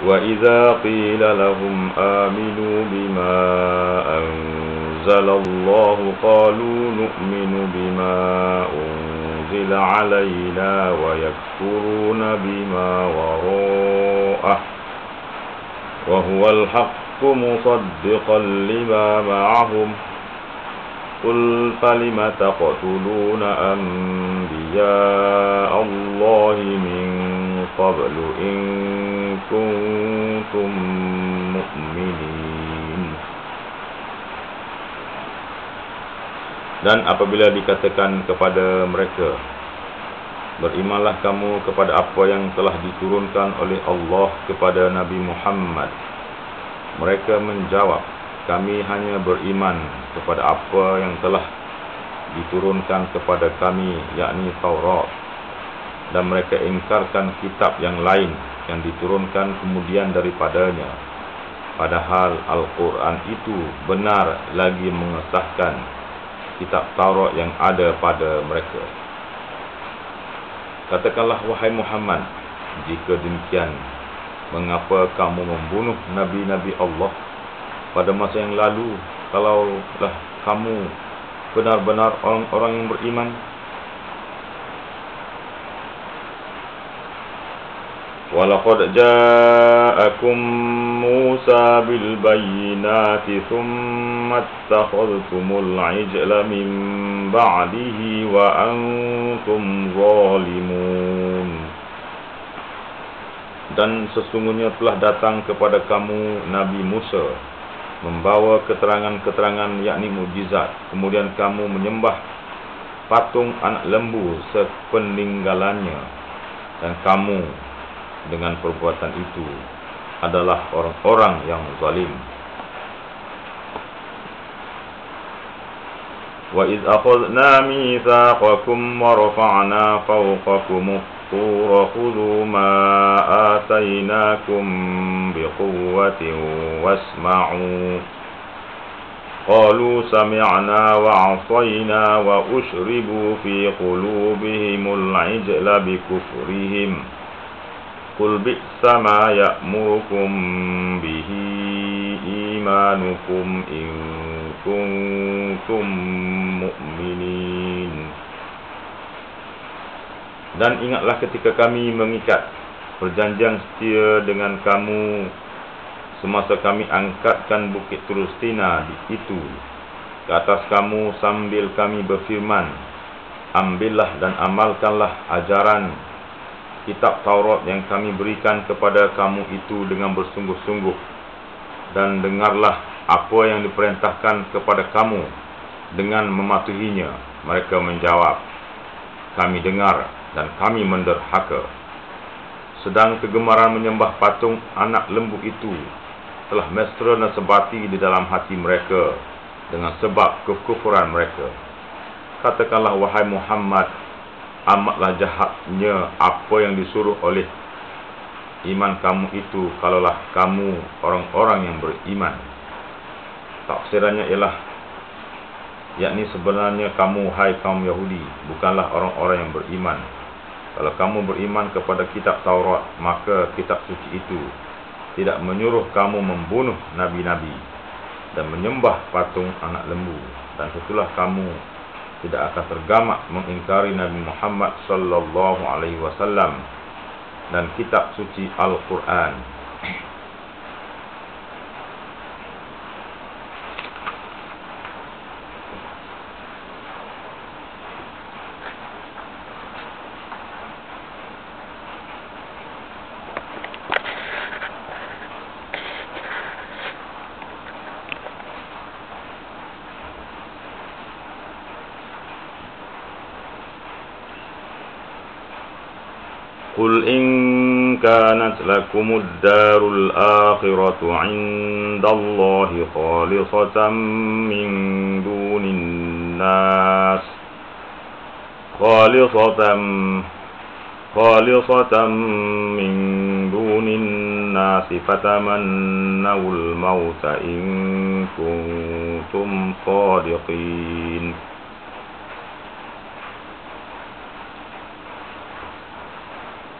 وإذا قيل لهم آمنوا بما أنزل الله قالوا نؤمن بما أنزل علينا ويكفرون بما وراءه وهو الحق مصدقا لما معهم قل فلم تقتلون أنبياء الله من قبل إن كنتم مؤمنين. Dan apabila dikatakan kepada mereka, berimanlah kamu kepada apa yang telah diturunkan oleh Allah kepada Nabi Muhammad, mereka menjawab, kami hanya beriman kepada apa yang telah diturunkan kepada kami, yakni Taurat. Dan mereka ingkarkan kitab yang lain yang diturunkan kemudian daripadanya, padahal Al-Quran itu benar lagi mengesahkan kitab Taurat yang ada pada mereka. Katakanlah wahai Muhammad, jika demikian, mengapa kamu membunuh Nabi-Nabi Allah pada masa yang lalu, kalaulah kamu benar-benar orang-orang yang beriman? وَلَقَدْ جَاءَكُمْ مُوسَى بِالْبَيِّنَاتِ ثُمَّ اتَّخَذْتُمُ الْعِجْلَ مِنْ بَعْدِهِ وَأَنْتُمْ ظَالِمُونَ. Dan sesungguhnya telah datang kepada kamu Nabi Musa membawa keterangan-keterangan yakni mukjizat, kemudian kamu menyembah patung anak lembu sepeninggalannya, dan kamu dengan perbuatan itu adalah orang-orang yang zalim. Wa idh akhadna mitsaqakum wa rafa'na fawqakum الطور خذوا ما آتيناكم بقوة واسمعوا قالوا سمعنا وعصينا وأشربوا في قلوبهم العجل بكفرهم قل بئس ما يأمركم به إيمانكم إن كنتم مؤمنين. Dan ingatlah ketika kami mengikat perjanjian setia dengan kamu semasa kami angkatkan bukit Tulustina itu ke atas kamu sambil kami berfirman, ambillah dan amalkanlah ajaran kitab Taurat yang kami berikan kepada kamu itu dengan bersungguh-sungguh, dan dengarlah apa yang diperintahkan kepada kamu dengan mematuhinya. Mereka menjawab, kami dengar dan kami menderhaka. Sedang kegemaran menyembah patung anak lembu itu telah mesra dan sebati di dalam hati mereka dengan sebab kekufuran mereka. Katakanlah wahai Muhammad, amatlah jahatnya apa yang disuruh oleh iman kamu itu kalaulah kamu orang-orang yang beriman. Tafsirannya ialah, yakni sebenarnya kamu hai kaum Yahudi bukanlah orang-orang yang beriman. Kalau kamu beriman kepada kitab Taurat, maka kitab suci itu tidak menyuruh kamu membunuh nabi-nabi dan menyembah patung anak lembu, dan tentulah kamu tidak akan tergamak mengingkari Nabi Muhammad sallallahu alaihi wasallam dan kitab suci Al-Quran. قل إن كانت لكم الدار الآخرة عند الله خالصة من دون الناس فتمنوا الموت إن كنتم صادقين.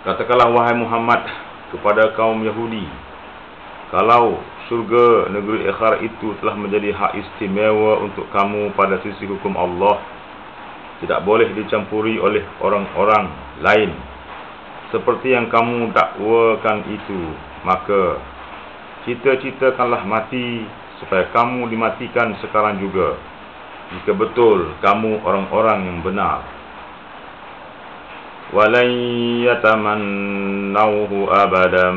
Katakanlah wahai Muhammad kepada kaum Yahudi, Kalau surga negeri akhirat itu telah menjadi hak istimewa untuk kamu pada sisi hukum Allah, tidak boleh dicampuri oleh orang-orang lain seperti yang kamu dakwakan itu, maka cita-citakanlah mati supaya kamu dimatikan sekarang juga, jika betul kamu orang-orang yang benar. وَلَنْ يَتَمَنَّوْهُ أَبَدًا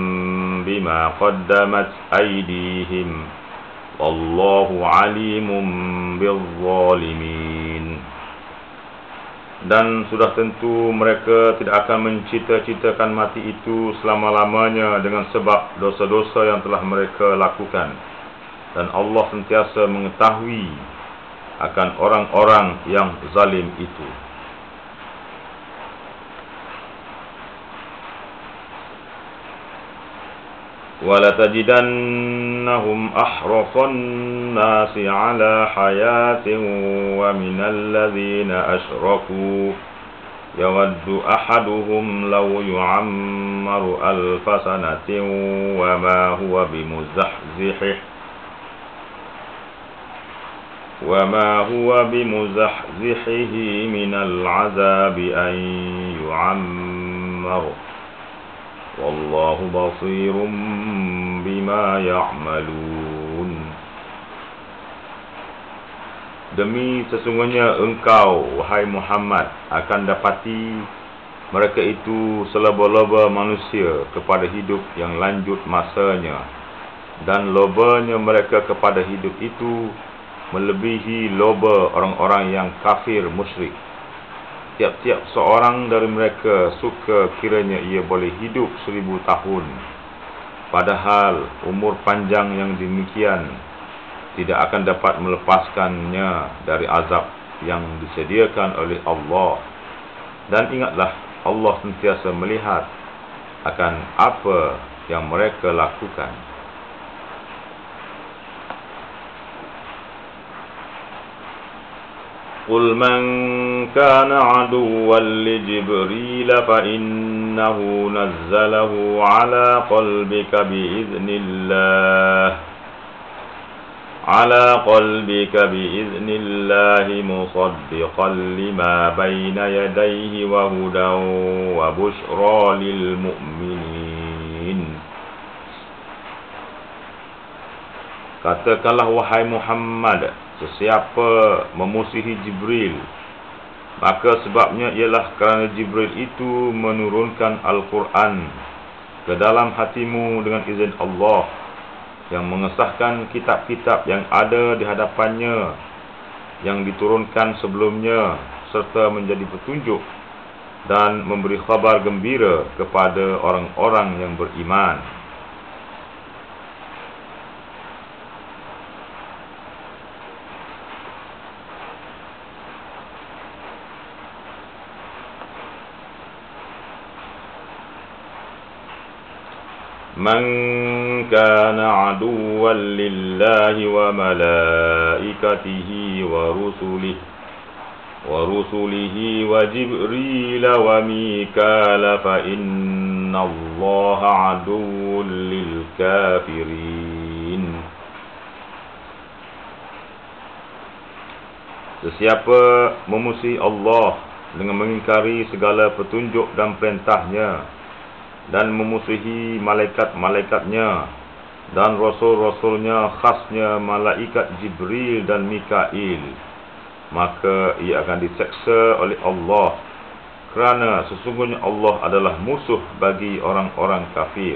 بِمَا قَدَّمَتْ أَيْدِيهِمْ وَاللَّهُ عَلِيمٌ بِالظَّالِمِينَ. Dan sudah tentu mereka tidak akan mencita-citakan mati itu selama-lamanya dengan sebab dosa-dosa yang telah mereka lakukan. Dan Allah sentiasa mengetahui akan orang-orang yang zalim itu. وَلَتَجِدَنَّهُمْ أَحْرَصَ النَّاسِ عَلَى حَيَاةٍ وَمِنَ الَّذِينَ أَشْرَكُوا يَوَدُّ أَحَدُهُمْ لَوْ يُعَمَّرُ أَلْفَ سَنَةٍ وَمَا هُوَ بِمُزَحْزِحِهِ مِنَ الْعَذَابِ أَنْ يُعَمَّرَ Wallahu basirum bima ya'malun. Demi sesungguhnya engkau, wahai Muhammad, akan dapati mereka itu selaba-laba manusia kepada hidup yang lanjut masanya, dan lobanya mereka kepada hidup itu melebihi loba orang-orang yang kafir musyrik. Tiap-tiap seorang dari mereka suka kiranya ia boleh hidup 1000 tahun. Padahal umur panjang yang demikian tidak akan dapat melepaskannya dari azab yang disediakan oleh Allah. Dan ingatlah, Allah sentiasa melihat akan apa yang mereka lakukan. قُلْ مَنْ كَانَ عَدُوًّا لِجِبْرِيلَ فَإِنَّهُ نَزَّلَهُ عَلَى قَلْبِكَ بِإِذْنِ اللَّهِ مُصَدِّقًا لِمَا بَيْنَ يَدَيْهِ وَهُدًى وَبُشْرَى لِلْمُؤْمِنِينَ. Katakanlah, wahai Muhammad, sesiapa memusuhi Jibril, maka sebabnya ialah kerana Jibril itu menurunkan Al-Quran ke dalam hatimu dengan izin Allah, yang mengesahkan kitab-kitab yang ada di hadapannya yang diturunkan sebelumnya, serta menjadi petunjuk dan memberi khabar gembira kepada orang-orang yang beriman. Man kana aduwwan lillahi wa malaikatihi wa rusulihi wa Jibril wa Mikala fa inna Allaha aduwwun lil kafirin. Sesiapa memusuhi Allah dengan mengingkari segala petunjuk dan perintahnya, dan memusuhi malaikat-malaikatnya dan rasul-rasulnya, khasnya malaikat Jibril dan Mikail, maka ia akan diseksa oleh Allah, kerana sesungguhnya Allah adalah musuh bagi orang-orang kafir.